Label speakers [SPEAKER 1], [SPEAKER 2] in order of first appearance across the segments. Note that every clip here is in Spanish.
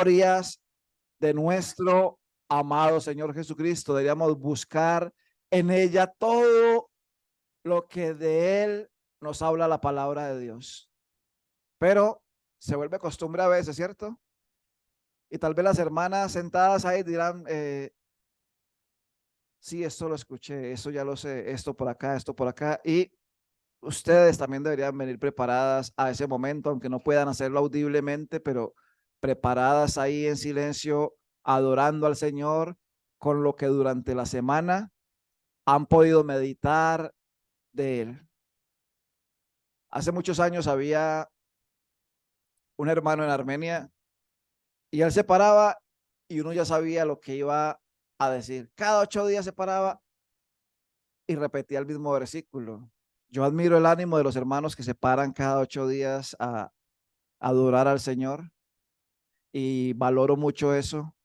[SPEAKER 1] glorias de nuestro amado Señor Jesucristo. Deberíamos buscar en ella todo lo que de Él nos habla la palabra de Dios. Pero se vuelve costumbre a veces, ¿cierto? Y tal vez las hermanas sentadas ahí dirán, sí, esto lo escuché, esto ya lo sé, esto por acá. Y ustedes también deberían venir preparadas a ese momento, aunque no puedan hacerlo audiblemente, pero preparadas ahí en silencio, adorando al Señor con lo que durante la semana han podido meditar de Él. Hace muchos años había un hermano en Armenia y él se paraba y uno ya sabía lo que iba a decir. Cada 8 días se paraba y repetía el mismo versículo. Yo admiro el ánimo de los hermanos que se paran cada 8 días a adorar al Señor y valoro mucho eso.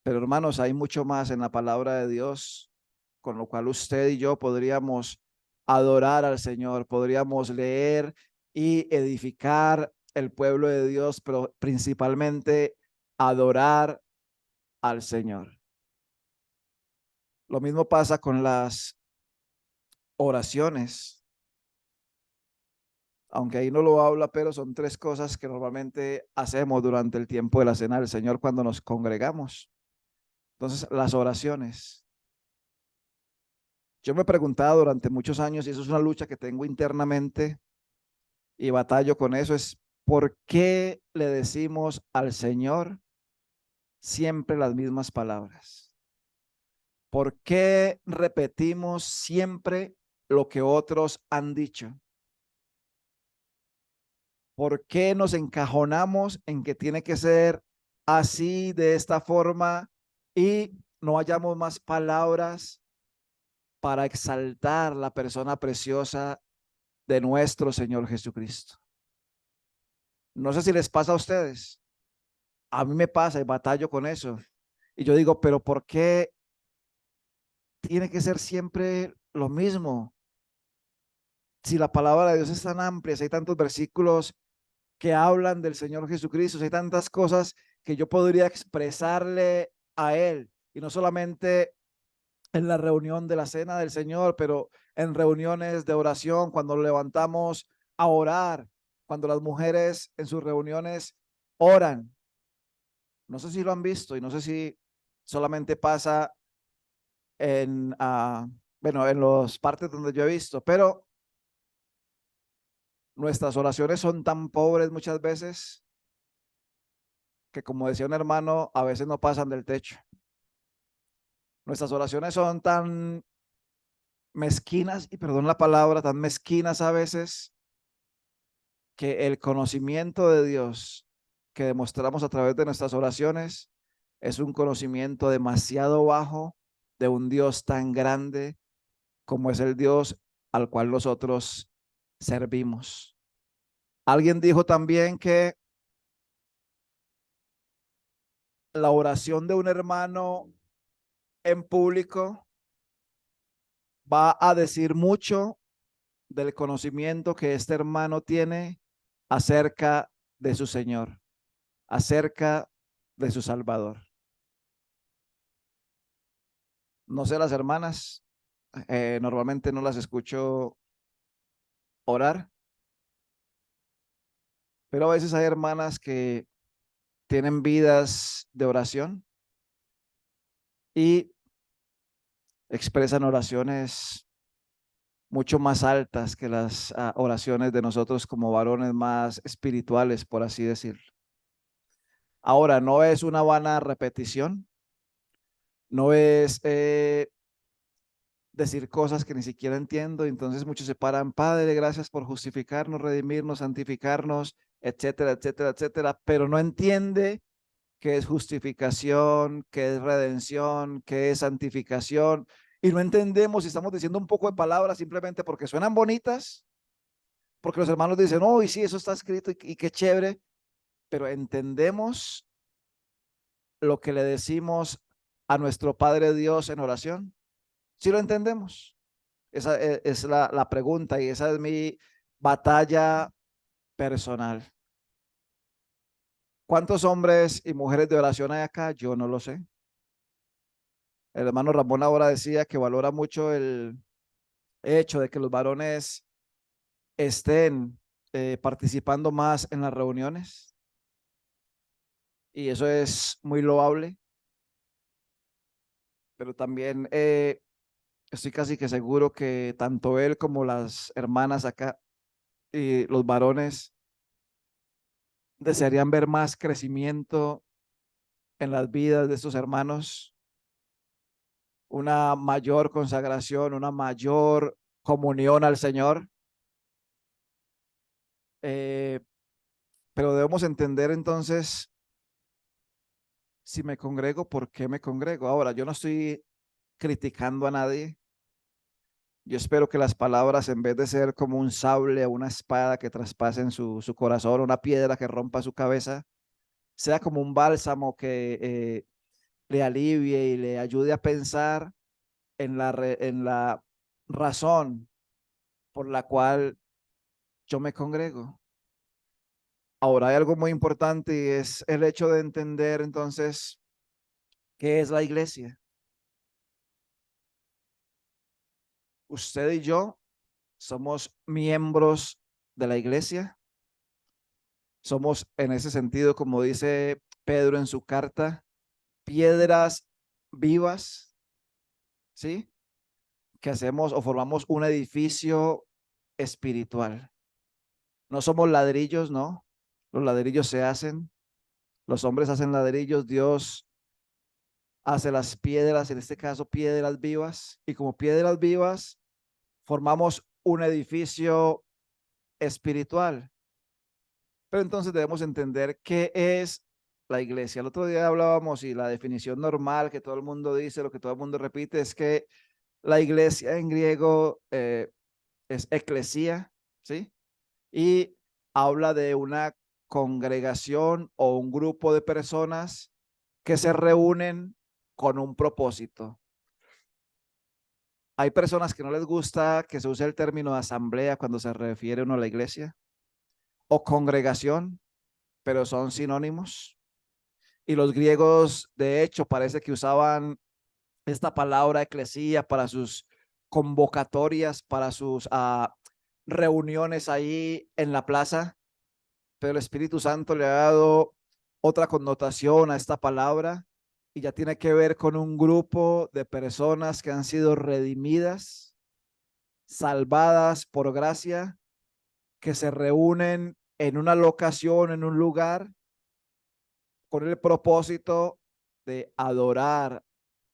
[SPEAKER 1] Pero hermanos, hay mucho más en la palabra de Dios, con lo cual usted y yo podríamos adorar al Señor, podríamos leer y edificar el pueblo de Dios, pero principalmente adorar al Señor. Lo mismo pasa con las oraciones, aunque ahí no lo habla, pero son tres cosas que normalmente hacemos durante el tiempo de la cena del Señor cuando nos congregamos. Entonces, las oraciones. Yo me he preguntado durante muchos años, y eso es una lucha que tengo internamente y batallo con eso, es ¿por qué le decimos al Señor siempre las mismas palabras? ¿Por qué repetimos siempre lo que otros han dicho? ¿Por qué nos encajonamos en que tiene que ser así, de esta forma, y no hallamos más palabras para exaltar la persona preciosa de nuestro Señor Jesucristo? No sé si les pasa a ustedes. A mí me pasa y batallo con eso. Y yo digo, pero ¿por qué tiene que ser siempre lo mismo? Si la palabra de Dios es tan amplia, si hay tantos versículos que hablan del Señor Jesucristo, si hay tantas cosas que yo podría expresarle a Él, y no solamente en la reunión de la cena del Señor, pero en reuniones de oración, cuando lo levantamos a orar, cuando las mujeres en sus reuniones oran. No sé si lo han visto y no sé si solamente pasa en, bueno, en las partes donde yo he visto, pero nuestras oraciones son tan pobres muchas veces que, como decía un hermano, a veces no pasan del techo. Nuestras oraciones son tan mezquinas, y perdón la palabra, tan mezquinas a veces, que el conocimiento de Dios que demostramos a través de nuestras oraciones es un conocimiento demasiado bajo de un Dios tan grande como es el Dios al cual nosotros servimos. Alguien dijo también que la oración de un hermano en público va a decir mucho del conocimiento que este hermano tiene acerca de su Señor, acerca de su Salvador. No sé, las hermanas, normalmente no las escucho orar, pero a veces hay hermanas que tienen vidas de oración y expresan oraciones mucho más altas que las oraciones de nosotros como varones más espirituales, por así decirlo. Ahora, no es una vana repetición, no es decir cosas que ni siquiera entiendo, entonces muchos se paran, Padre, gracias por justificarnos, redimirnos, santificarnos, etcétera, etcétera, etcétera, pero no entiende qué es justificación, qué es redención, qué es santificación, y no entendemos si estamos diciendo un poco de palabras simplemente porque suenan bonitas, porque los hermanos dicen, oh, y sí, eso está escrito y qué chévere, pero entendemos lo que le decimos a nuestro Padre Dios en oración. ¿Sí lo entendemos? Esa es la pregunta y esa es mi batalla personal. ¿Cuántos hombres y mujeres de oración hay acá? Yo no lo sé. El hermano Ramón ahora decía que valora mucho el hecho de que los varones estén participando más en las reuniones y eso es muy loable, pero también estoy casi que seguro que tanto él como las hermanas acá y los varones desearían ver más crecimiento en las vidas de estos hermanos, una mayor consagración, una mayor comunión al Señor. Eh, pero debemos entender entonces, si me congrego, ¿por qué me congrego? Ahora, yo no estoy criticando a nadie. Yo espero que las palabras, en vez de ser como un sable o una espada que traspasen su corazón, una piedra que rompa su cabeza, sea como un bálsamo que le alivie y le ayude a pensar en la razón por la cual yo me congrego. Ahora hay algo muy importante y es el hecho de entender entonces qué es la iglesia. Usted y yo somos miembros de la iglesia. Somos en ese sentido, como dice Pedro en su carta, piedras vivas, ¿sí? Que hacemos o formamos un edificio espiritual. No somos ladrillos, ¿no? Los ladrillos se hacen, los hombres hacen ladrillos, Dios hace las piedras, en este caso piedras vivas, y como piedras vivas formamos un edificio espiritual. Pero entonces debemos entender qué es la iglesia. El otro día hablábamos y la definición normal que todo el mundo dice, lo que todo el mundo repite, es que la iglesia en griego es eclesía, ¿sí? Y habla de una congregación o un grupo de personas que se reúnen con un propósito. Hay personas que no les gusta que se use el término asamblea cuando se refiere uno a la iglesia o congregación, pero son sinónimos. Y los griegos, de hecho, parece que usaban esta palabra eclesía para sus convocatorias, para sus reuniones ahí en la plaza, pero el Espíritu Santo le ha dado otra connotación a esta palabra y ya tiene que ver con un grupo de personas que han sido redimidas, salvadas por gracia, que se reúnen en una locación, en un lugar, con el propósito de adorar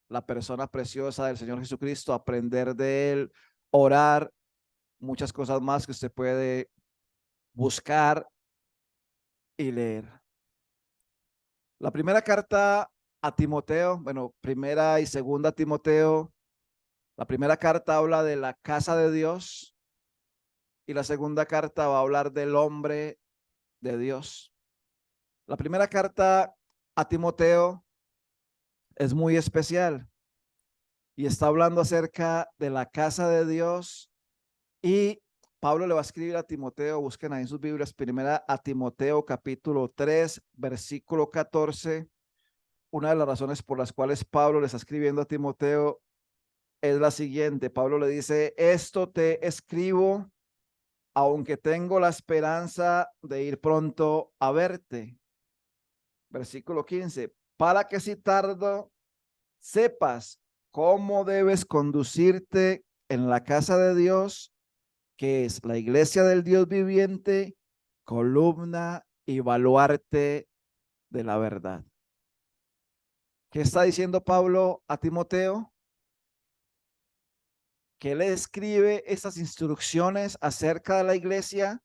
[SPEAKER 1] la persona preciosa del Señor Jesucristo, aprender de Él, orar, muchas cosas más que usted puede buscar y leer. La primera carta a Timoteo, bueno, primera y segunda Timoteo, la primera carta habla de la casa de Dios y la segunda carta va a hablar del hombre de Dios. La primera carta a Timoteo es muy especial y está hablando acerca de la casa de Dios y Pablo le va a escribir a Timoteo, busquen ahí en sus Biblias, primera a Timoteo capítulo 3, versículo 14. Una de las razones por las cuales Pablo le está escribiendo a Timoteo es la siguiente. Pablo le dice, esto te escribo, aunque tengo la esperanza de ir pronto a verte. Versículo 15, para que si tardo, sepas cómo debes conducirte en la casa de Dios, que es la iglesia del Dios viviente, columna y baluarte de la verdad. ¿Qué está diciendo Pablo a Timoteo? Que le escribe estas instrucciones acerca de la iglesia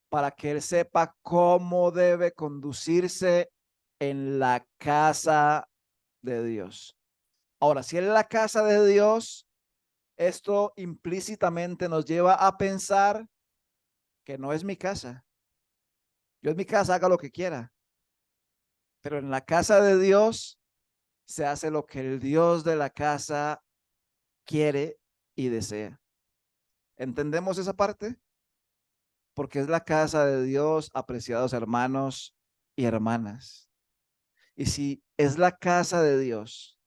[SPEAKER 1] para que él sepa cómo debe conducirse en la casa de Dios. Ahora, si en la casa de Dios, esto implícitamente nos lleva a pensar que no es mi casa. Yo en mi casa haga lo que quiera, pero en la casa de Dios se hace lo que el Dios de la casa quiere y desea. ¿Entendemos esa parte? Porque es la casa de Dios, apreciados hermanos. y hermanas. Y si es la casa de Dios,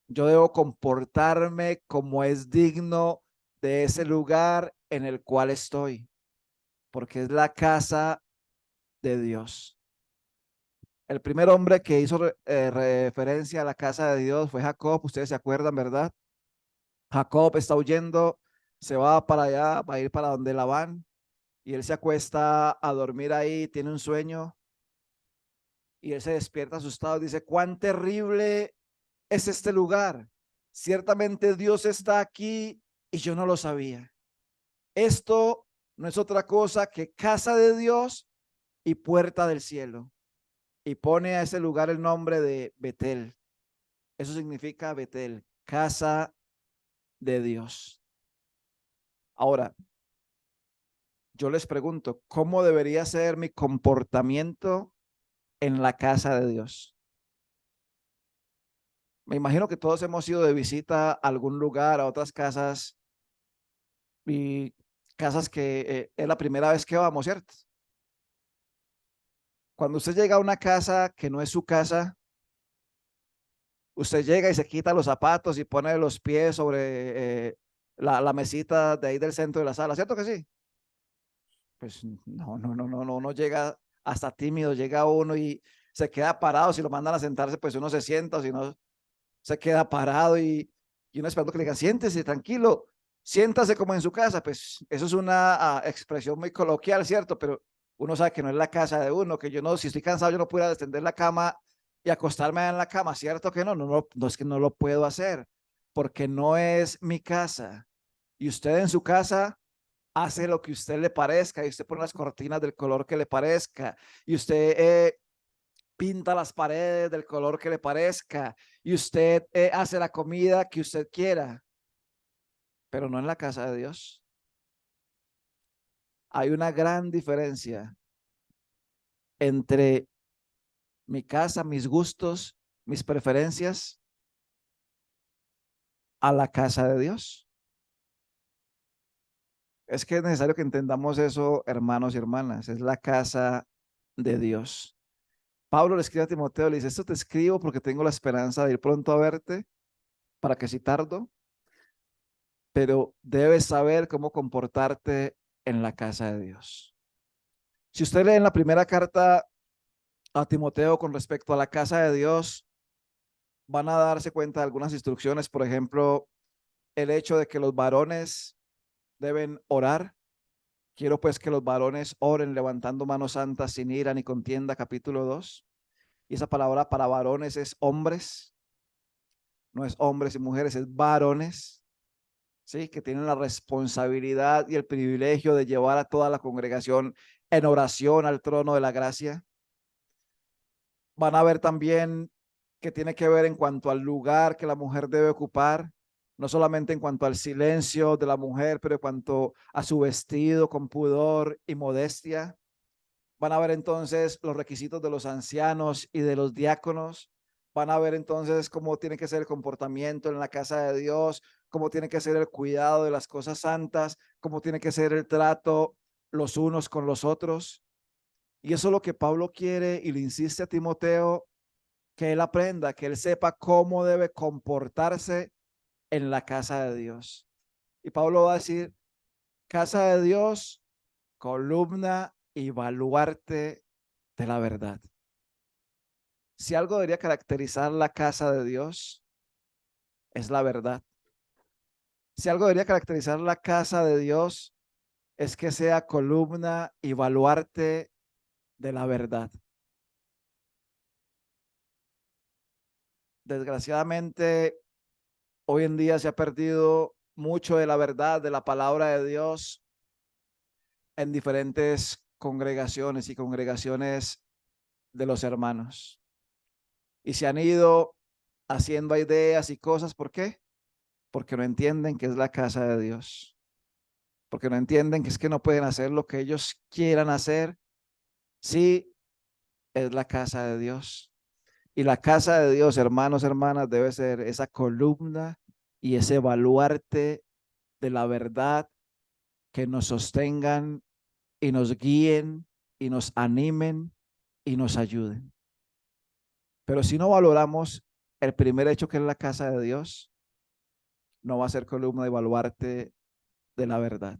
[SPEAKER 1] yo debo comportarme como es digno de ese lugar en el cual estoy, porque es la casa de Dios. El primer hombre que hizo referencia a la casa de Dios fue Jacob. Ustedes se acuerdan, ¿verdad? Jacob está huyendo, se va para allá, va a ir para donde Labán, y él se acuesta a dormir ahí, tiene un sueño, y él se despierta asustado, dice, cuán terrible es este lugar. Ciertamente Dios está aquí y yo no lo sabía. Esto no es otra cosa que casa de Dios y puerta del cielo. Y pone a ese lugar el nombre de Betel. Eso significa Betel, casa de Dios. Ahora, yo les pregunto, ¿cómo debería ser mi comportamiento en la casa de Dios? Me imagino que todos hemos ido de visita a algún lugar, a otras casas y casas que es la primera vez que vamos, ¿cierto? Cuando usted llega a una casa que no es su casa, usted llega y se quita los zapatos y pone los pies sobre la mesita de ahí del centro de la sala, ¿cierto que sí? Pues no llega hasta tímido, llega uno y se queda parado, si lo mandan a sentarse, pues uno se sienta, si no se queda parado y uno esperando que le digan, siéntese, tranquilo, siéntase como en su casa, pues eso es una expresión muy coloquial, ¿cierto? Pero uno sabe que no es la casa de uno, que yo no, si estoy cansado, yo no puedo extender la cama y acostarme en la cama, ¿cierto que no es que no lo puedo hacer, porque no es mi casa. Y usted en su casa hace lo que a usted le parezca y usted pone las cortinas del color que le parezca y usted pinta las paredes del color que le parezca y usted hace la comida que usted quiera, pero no en la casa de Dios. Hay una gran diferencia entre mi casa, mis gustos, mis preferencias a la casa de Dios. Es que es necesario que entendamos eso, hermanos y hermanas. Es la casa de Dios. Pablo le escribe a Timoteo, le dice, esto te escribo porque tengo la esperanza de ir pronto a verte, para que si tardo, pero debes saber cómo comportarte en la casa de Dios. Si usted lee en la primera carta a Timoteo con respecto a la casa de Dios, van a darse cuenta de algunas instrucciones, por ejemplo, el hecho de que los varones deben orar. Quiero pues que los varones oren levantando manos santas sin ira ni contienda, capítulo 2. Y esa palabra para varones es hombres, no es hombres y mujeres, es varones, ¿sí? Que tienen la responsabilidad y el privilegio de llevar a toda la congregación en oración al trono de la gracia. Van a ver también que tiene que ver en cuanto al lugar que la mujer debe ocupar, no solamente en cuanto al silencio de la mujer, pero en cuanto a su vestido con pudor y modestia. Van a ver entonces los requisitos de los ancianos y de los diáconos. Van a ver entonces cómo tiene que ser el comportamiento en la casa de Dios, cómo tiene que ser el cuidado de las cosas santas, cómo tiene que ser el trato los unos con los otros. Y eso es lo que Pablo quiere y le insiste a Timoteo que él aprenda, que él sepa cómo debe comportarse en la casa de Dios. Y Pablo va a decir, casa de Dios, columna y baluarte de la verdad. Si algo debería caracterizar la casa de Dios, es la verdad. Si algo debería caracterizar la casa de Dios, es que sea columna y baluarte de la verdad. Desgraciadamente, hoy en día se ha perdido mucho de la verdad, de la palabra de Dios en diferentes congregaciones y congregaciones de los hermanos. Y se han ido haciendo ideas y cosas. ¿Por qué? Porque no entienden que es la casa de Dios. Porque no entienden que es que no pueden hacer lo que ellos quieran hacer. Sí, es la casa de Dios. Y la casa de Dios, hermanos, hermanas, debe ser esa columna y ese baluarte de la verdad que nos sostengan y nos guíen y nos animen y nos ayuden. Pero si no valoramos el primer hecho que es la casa de Dios, no va a ser columna de baluarte de la verdad.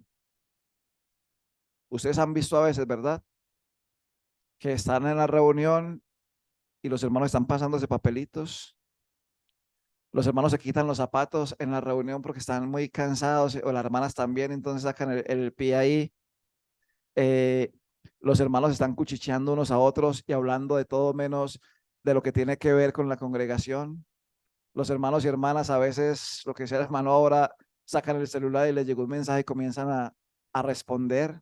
[SPEAKER 1] Ustedes han visto a veces, ¿verdad? Que están en la reunión y los hermanos están pasándose papelitos. Los hermanos se quitan los zapatos en la reunión porque están muy cansados, o las hermanas también, entonces sacan el pie ahí. Eh, los hermanos están cuchicheando unos a otros y hablando de todo menos de lo que tiene que ver con la congregación. Los hermanos y hermanas a veces, lo que sea el hermano ahora, sacan el celular y les llegó un mensaje y comienzan a responder.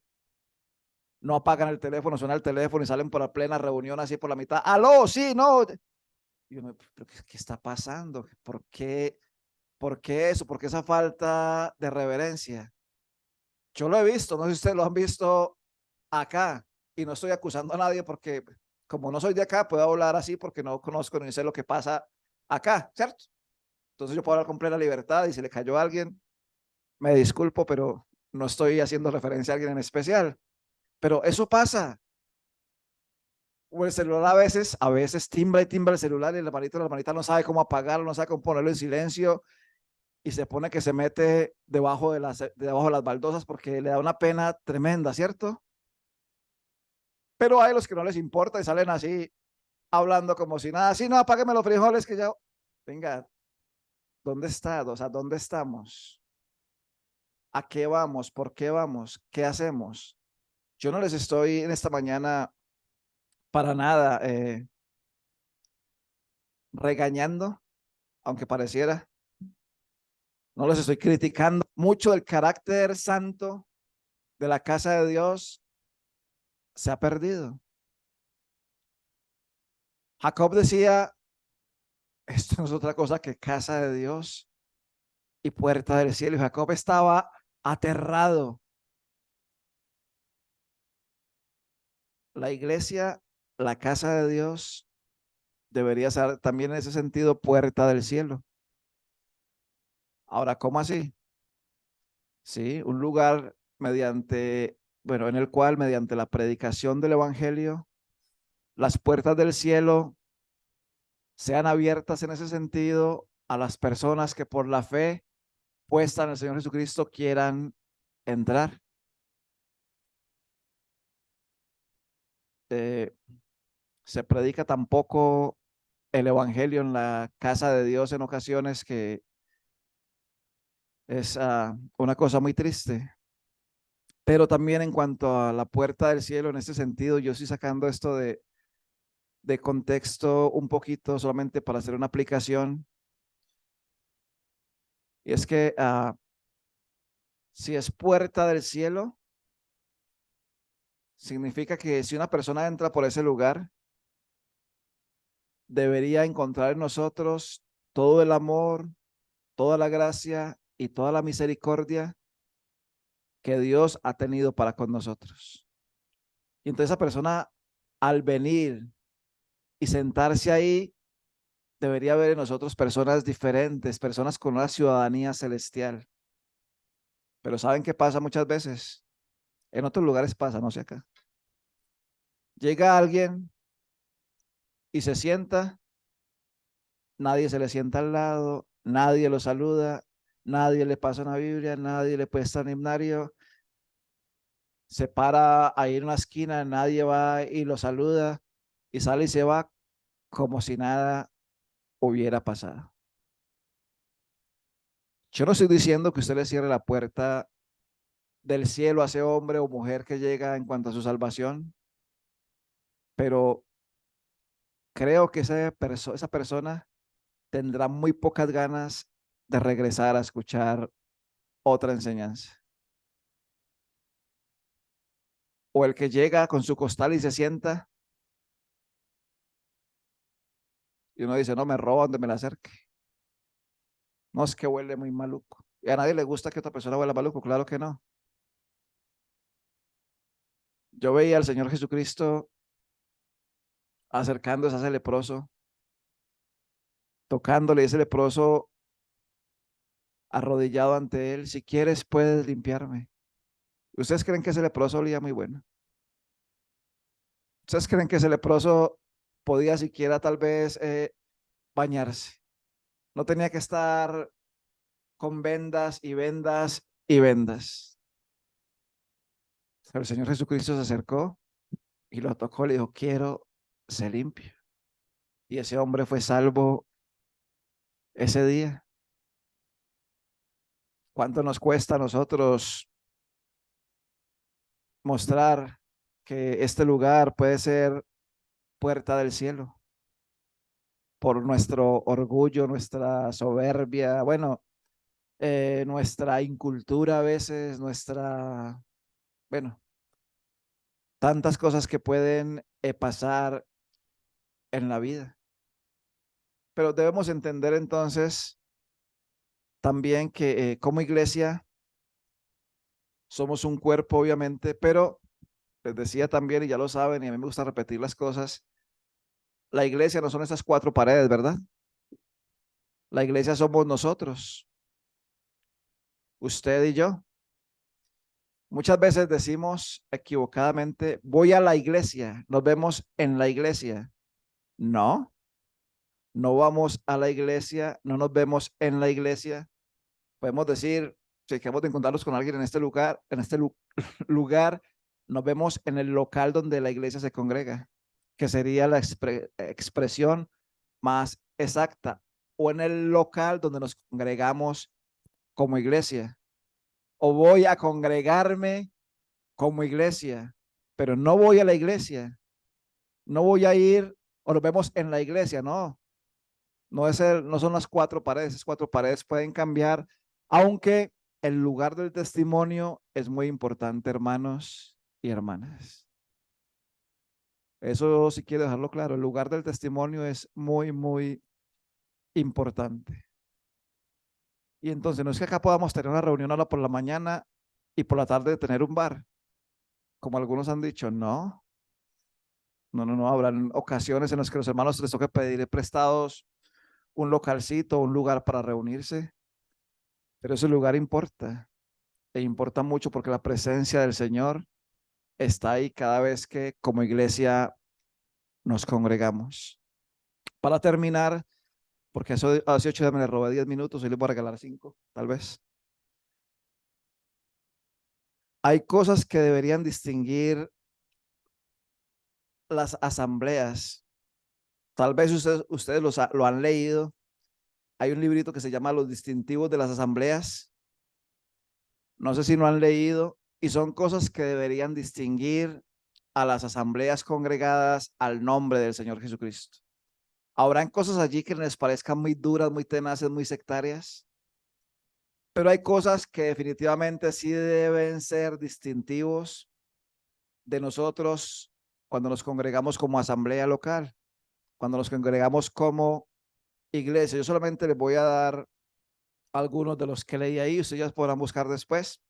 [SPEAKER 1] No apagan el teléfono, suena el teléfono y salen por la plena reunión así por la mitad. ¡Aló! Sí, no. Y uno, ¿pero qué está pasando? ¿Por qué? ¿Por qué eso? ¿Por qué esa falta de reverencia? Yo lo he visto, no sé si ustedes lo han visto acá y no estoy acusando a nadie porque como no soy de acá, puedo hablar así porque no conozco ni sé lo que pasa acá, ¿cierto? Entonces yo puedo hablar con plena libertad y si le cayó a alguien, me disculpo, pero no estoy haciendo referencia a alguien en especial. Pero eso pasa. O el celular a veces timbra y timbra el celular y la hermanita no sabe cómo apagarlo, no sabe cómo ponerlo en silencio y se pone que se mete debajo de las baldosas porque le da una pena tremenda, ¿cierto? Pero hay los que no les importa y salen así hablando como si nada, así no, apágueme los frijoles que ya, venga, ¿dónde está? O sea, ¿dónde estamos? ¿A qué vamos? ¿Por qué vamos? ¿Qué hacemos? Yo no les estoy en esta mañana para nada regañando, aunque pareciera, no les estoy criticando. Mucho del carácter santo de la casa de Dios se ha perdido. Jacob decía, esto no es otra cosa que casa de Dios y puerta del cielo. Y Jacob estaba aterrado. La iglesia, la casa de Dios, debería ser también en ese sentido puerta del cielo. Ahora, ¿cómo así? Sí, un lugar bueno, en el cual mediante la predicación del evangelio, las puertas del cielo sean abiertas en ese sentido a las personas que por la fe puesta en el Señor Jesucristo quieran entrar. Eh, Se predica tampoco el evangelio en la casa de Dios en ocasiones que es una cosa muy triste. Pero también en cuanto a la puerta del cielo, en este sentido, yo estoy sacando esto de contexto un poquito solamente para hacer una aplicación. Y es que si es puerta del cielo, significa que si una persona entra por ese lugar, debería encontrar en nosotros todo el amor, toda la gracia y toda la misericordia que Dios ha tenido para con nosotros. Y entonces esa persona, al venir y sentarse ahí, debería ver en nosotros personas diferentes, personas con una ciudadanía celestial. Pero ¿saben qué pasa muchas veces? En otros lugares pasa, no sé acá. Llega alguien y se sienta, nadie se le sienta al lado, nadie lo saluda, nadie le pasa una Biblia, nadie le presta un himnario, se para ahí en una esquina, nadie va y lo saluda y sale y se va como si nada hubiera pasado. Yo no estoy diciendo que usted le cierre la puerta del cielo a ese hombre o mujer que llega en cuanto a su salvación, pero creo que esa persona tendrá muy pocas ganas de regresar a escuchar otra enseñanza. O el que llega con su costal y se sienta y uno dice, no, me roba donde me la acerque. No, es que huele muy maluco. Y a nadie le gusta que otra persona huela maluco, claro que no. Yo veía al Señor Jesucristo acercándose a ese leproso, tocándole, ese leproso arrodillado ante él, si quieres puedes limpiarme. ¿Ustedes creen que ese leproso olía muy bueno? ¿Ustedes creen que ese leproso podía siquiera tal vez bañarse? No tenía que estar con vendas y vendas y vendas. Pero el Señor Jesucristo se acercó y lo tocó, le dijo, quiero ser limpio. Y ese hombre fue salvo ese día. ¿Cuánto nos cuesta a nosotros mostrar que este lugar puede ser puerta del cielo? Por nuestro orgullo, nuestra soberbia, bueno, nuestra incultura a veces, bueno, tantas cosas que pueden pasar en la vida. Pero debemos entender entonces también que como iglesia somos un cuerpo, obviamente, pero les decía también, y ya lo saben, y a mí me gusta repetir las cosas, la iglesia no son esas cuatro paredes, ¿verdad? La iglesia somos nosotros, usted y yo. Muchas veces decimos equivocadamente, voy a la iglesia, nos vemos en la iglesia. No, no vamos a la iglesia, no nos vemos en la iglesia. Podemos decir, si queremos de encontrarnos con alguien en este lugar, lugar, nos vemos en el local donde la iglesia se congrega, que sería la expresión más exacta, o en el local donde nos congregamos como iglesia, o voy a congregarme como iglesia, pero no voy a la iglesia, no voy a ir, o nos vemos en la iglesia, no, no son las cuatro paredes, esas cuatro paredes pueden cambiar, aunque el lugar del testimonio es muy importante, hermanos y hermanas. Eso sí quiero dejarlo claro, el lugar del testimonio es muy, muy importante. Y entonces no es que acá podamos tener una reunión ahora por la mañana y por la tarde tener un bar, como algunos han dicho, no, no, habrán ocasiones en las que los hermanos les toque pedir prestados un localcito, un lugar para reunirse, pero ese lugar importa, e importa mucho porque la presencia del Señor está ahí cada vez que como iglesia nos congregamos. Para terminar, porque eso hace 8 días me le robé 10 minutos, hoy les voy a regalar 5, tal vez. Hay cosas que deberían distinguir las asambleas. Tal vez ustedes lo han leído. Hay un librito que se llama Los distintivos de las asambleas. No sé si lo han leído. Y son cosas que deberían distinguir a las asambleas congregadas al nombre del Señor Jesucristo. Habrán cosas allí que les parezcan muy duras, muy tenaces, muy sectarias, pero hay cosas que definitivamente sí deben ser distintivos de nosotros cuando nos congregamos como asamblea local, cuando nos congregamos como iglesia. Yo solamente les voy a dar algunos de los que leí ahí, ustedes ya podrán buscar después,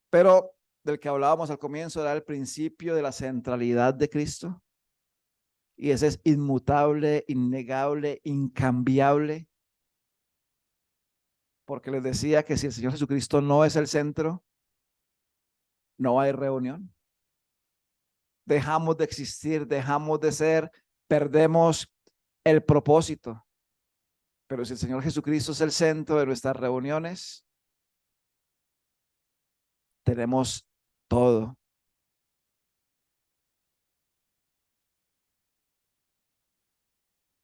[SPEAKER 1] pero del que hablábamos al comienzo era el principio de la centralidad de Cristo, y ese es inmutable, innegable, incambiable, porque les decía que si el Señor Jesucristo no es el centro, no hay reunión. Dejamos de existir, dejamos de ser, perdemos el propósito. Pero si el Señor Jesucristo es el centro de nuestras reuniones, tenemos todo.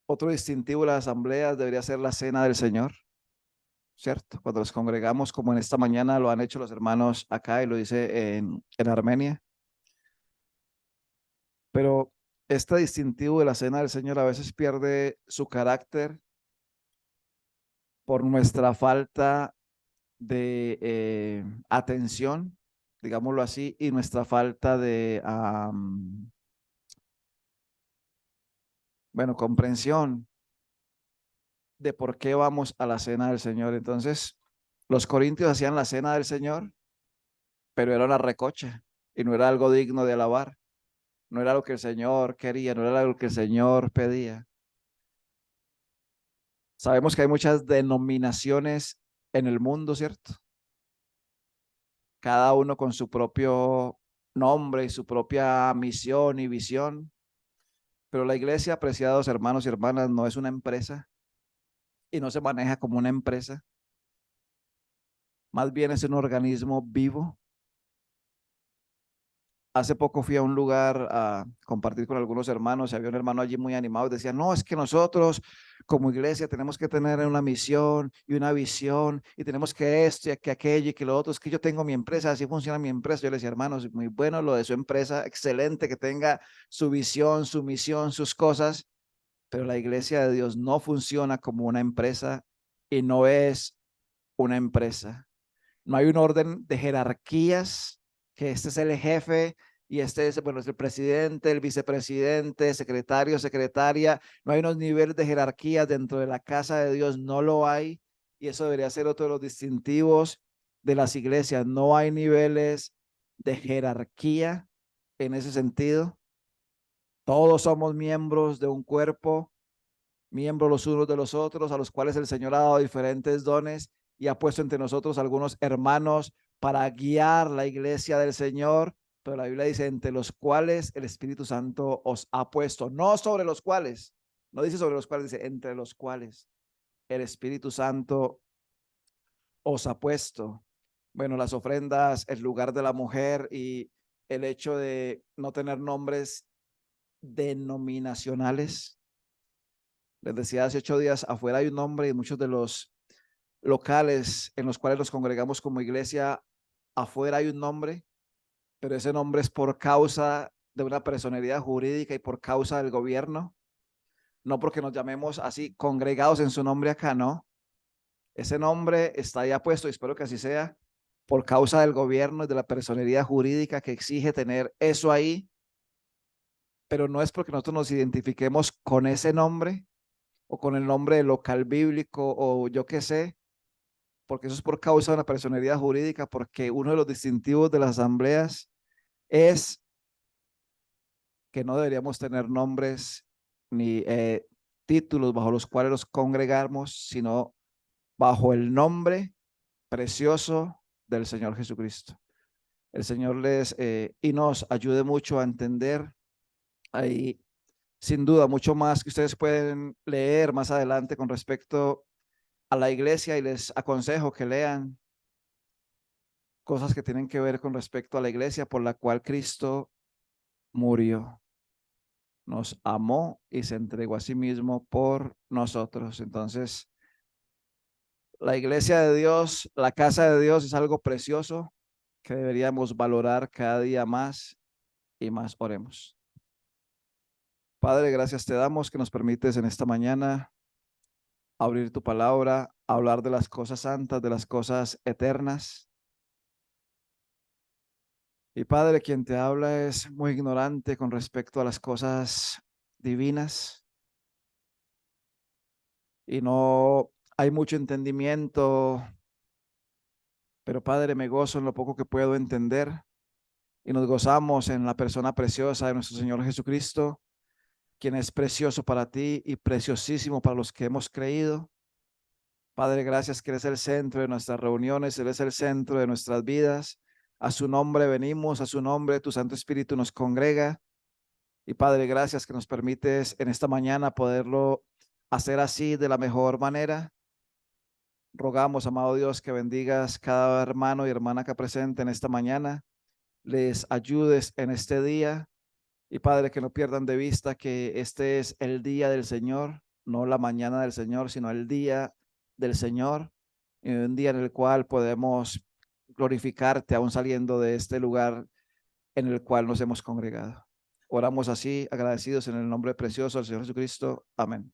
[SPEAKER 1] Otro distintivo de las asambleas debería ser la cena del Señor, ¿cierto? Cuando nos congregamos, como en esta mañana lo han hecho los hermanos acá y lo dice en Armenia. Pero este distintivo de la cena del Señor a veces pierde su carácter por nuestra falta de atención, digámoslo así, y nuestra falta de, bueno, comprensión de por qué vamos a la cena del Señor. Entonces, los corintios hacían la cena del Señor, pero era una recocha y no era algo digno de alabar, no era lo que el Señor quería, no era lo que el Señor pedía. Sabemos que hay muchas denominaciones en el mundo, ¿cierto? Cada uno con su propio nombre y su propia misión y visión. Pero la iglesia, apreciados hermanos y hermanas, no es una empresa y no se maneja como una empresa. Más bien es un organismo vivo. Hace poco fui a un lugar a compartir con algunos hermanos y había un hermano allí muy animado y decía, no, es que nosotros como iglesia tenemos que tener una misión y una visión y tenemos que esto y que aquello y que lo otro. Es que yo tengo mi empresa, así funciona mi empresa. Yo le decía, hermanos, muy bueno lo de su empresa, excelente que tenga su visión, su misión, sus cosas, pero la iglesia de Dios no funciona como una empresa y no es una empresa. No hay un orden de jerarquías, que este es el jefe y este es, bueno, es el presidente, el vicepresidente, secretario, secretaria. No hay unos niveles de jerarquía dentro de la casa de Dios, no lo hay. Y eso debería ser otro de los distintivos de las iglesias. No hay niveles de jerarquía en ese sentido. Todos somos miembros de un cuerpo, miembros los unos de los otros, a los cuales el Señor ha dado diferentes dones y ha puesto entre nosotros algunos hermanos para guiar la iglesia del Señor. Pero la Biblia dice, entre los cuales el Espíritu Santo os ha puesto, no sobre los cuales, no dice sobre los cuales, dice entre los cuales el Espíritu Santo os ha puesto. Bueno, las ofrendas, el lugar de la mujer y el hecho de no tener nombres denominacionales. Les decía hace 8 días, afuera hay un nombre y muchos de los locales en los cuales nos congregamos como iglesia, afuera hay un nombre, pero ese nombre es por causa de una personería jurídica y por causa del gobierno, no porque nos llamemos así congregados en su nombre acá, no. Ese nombre está ya puesto y espero que así sea por causa del gobierno y de la personería jurídica que exige tener eso ahí, pero no es porque nosotros nos identifiquemos con ese nombre o con el nombre del local bíblico o yo qué sé, porque eso es por causa de una personería jurídica, porque uno de los distintivos de las asambleas es que no deberíamos tener nombres ni títulos bajo los cuales nos congregamos, sino bajo el nombre precioso del Señor Jesucristo. El Señor les y nos ayude mucho a entender ahí, sin duda, mucho más que ustedes pueden leer más adelante con respecto a la iglesia y les aconsejo que lean cosas que tienen que ver con respecto a la iglesia por la cual Cristo murió, nos amó y se entregó a sí mismo por nosotros. Entonces, la iglesia de Dios, la casa de Dios es algo precioso que deberíamos valorar cada día más y más. Oremos. Padre, gracias te damos que nos permites en esta mañana abrir tu palabra, hablar de las cosas santas, de las cosas eternas. Y Padre, quien te habla es muy ignorante con respecto a las cosas divinas y no hay mucho entendimiento, pero Padre, me gozo en lo poco que puedo entender y nos gozamos en la persona preciosa de nuestro Señor Jesucristo, quien es precioso para ti y preciosísimo para los que hemos creído. Padre, gracias que eres el centro de nuestras reuniones, eres el centro de nuestras vidas. A su nombre venimos, a su nombre tu Santo Espíritu nos congrega. Y Padre, gracias que nos permites en esta mañana poderlo hacer así de la mejor manera. Rogamos, amado Dios, que bendigas cada hermano y hermana que presente en esta mañana, les ayudes en este día y Padre, que no pierdan de vista que este es el día del Señor, no la mañana del Señor, sino el día del Señor, y un día en el cual podemos glorificarte aún saliendo de este lugar en el cual nos hemos congregado. Oramos así, agradecidos en el nombre precioso del Señor Jesucristo. Amén.